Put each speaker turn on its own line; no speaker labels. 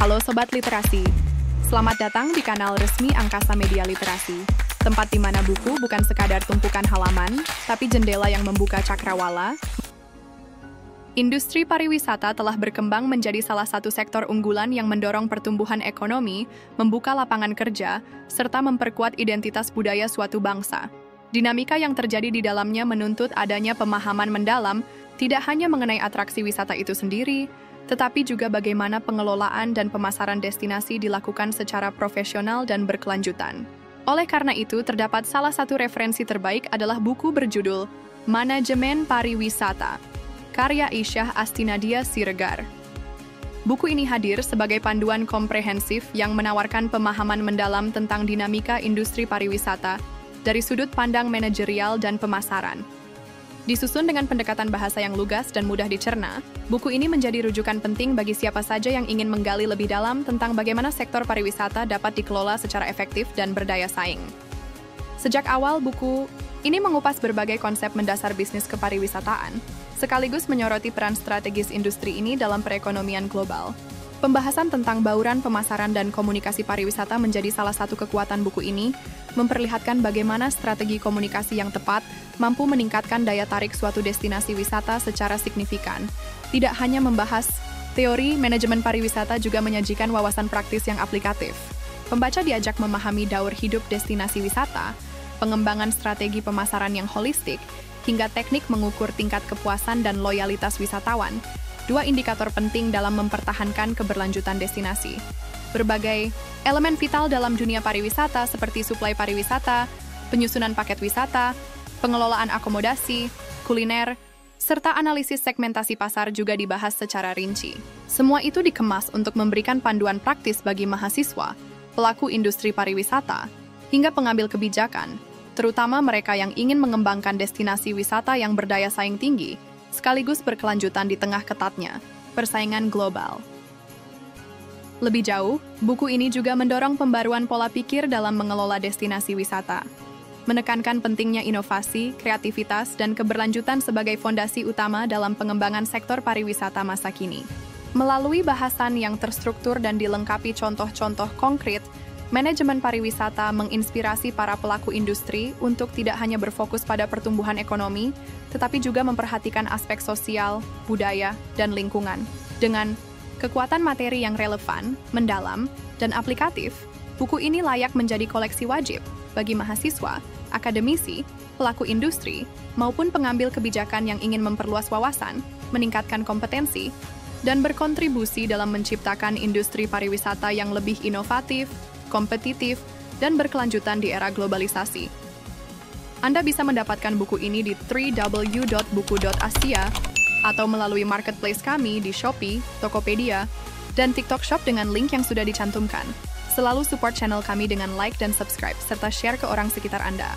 Halo Sobat Literasi, selamat datang di kanal resmi Angkasa Media Literasi, tempat di mana buku bukan sekadar tumpukan halaman, tapi jendela yang membuka cakrawala. Industri pariwisata telah berkembang menjadi salah satu sektor unggulan yang mendorong pertumbuhan ekonomi, membuka lapangan kerja, serta memperkuat identitas budaya suatu bangsa. Dinamika yang terjadi di dalamnya menuntut adanya pemahaman mendalam, tidak hanya mengenai atraksi wisata itu sendiri, tetapi juga bagaimana pengelolaan dan pemasaran destinasi dilakukan secara profesional dan berkelanjutan. Oleh karena itu, terdapat salah satu referensi terbaik adalah buku berjudul Manajemen Pariwisata, karya Isyah Astinadia Siregar. Buku ini hadir sebagai panduan komprehensif yang menawarkan pemahaman mendalam tentang dinamika industri pariwisata dari sudut pandang manajerial dan pemasaran. Disusun dengan pendekatan bahasa yang lugas dan mudah dicerna, buku ini menjadi rujukan penting bagi siapa saja yang ingin menggali lebih dalam tentang bagaimana sektor pariwisata dapat dikelola secara efektif dan berdaya saing. Sejak awal, buku ini mengupas berbagai konsep mendasar bisnis kepariwisataan, sekaligus menyoroti peran strategis industri ini dalam perekonomian global. Pembahasan tentang bauran pemasaran dan komunikasi pariwisata menjadi salah satu kekuatan buku ini, memperlihatkan bagaimana strategi komunikasi yang tepat mampu meningkatkan daya tarik suatu destinasi wisata secara signifikan. Tidak hanya membahas teori manajemen pariwisata, juga menyajikan wawasan praktis yang aplikatif. Pembaca diajak memahami daur hidup destinasi wisata, pengembangan strategi pemasaran yang holistik, hingga teknik mengukur tingkat kepuasan dan loyalitas wisatawan, dua indikator penting dalam mempertahankan keberlanjutan destinasi. Berbagai elemen vital dalam dunia pariwisata seperti suplai pariwisata, penyusunan paket wisata, pengelolaan akomodasi, kuliner, serta analisis segmentasi pasar juga dibahas secara rinci. Semua itu dikemas untuk memberikan panduan praktis bagi mahasiswa, pelaku industri pariwisata, hingga pengambil kebijakan, terutama mereka yang ingin mengembangkan destinasi wisata yang berdaya saing tinggi, sekaligus berkelanjutan di tengah ketatnya persaingan global. Lebih jauh, buku ini juga mendorong pembaruan pola pikir dalam mengelola destinasi wisata, menekankan pentingnya inovasi, kreativitas, dan keberlanjutan sebagai fondasi utama dalam pengembangan sektor pariwisata masa kini. Melalui bahasan yang terstruktur dan dilengkapi contoh-contoh konkret, manajemen pariwisata menginspirasi para pelaku industri untuk tidak hanya berfokus pada pertumbuhan ekonomi, tetapi juga memperhatikan aspek sosial, budaya, dan lingkungan. Dengan kekuatan materi yang relevan, mendalam, dan aplikatif, buku ini layak menjadi koleksi wajib bagi mahasiswa, akademisi, pelaku industri, maupun pengambil kebijakan yang ingin memperluas wawasan, meningkatkan kompetensi, dan berkontribusi dalam menciptakan industri pariwisata yang lebih inovatif, kompetitif, dan berkelanjutan di era globalisasi. Anda bisa mendapatkan buku ini di www.buku.asia atau melalui marketplace kami di Shopee, Tokopedia, dan TikTok Shop dengan link yang sudah dicantumkan. Selalu support channel kami dengan like dan subscribe, serta share ke orang sekitar Anda.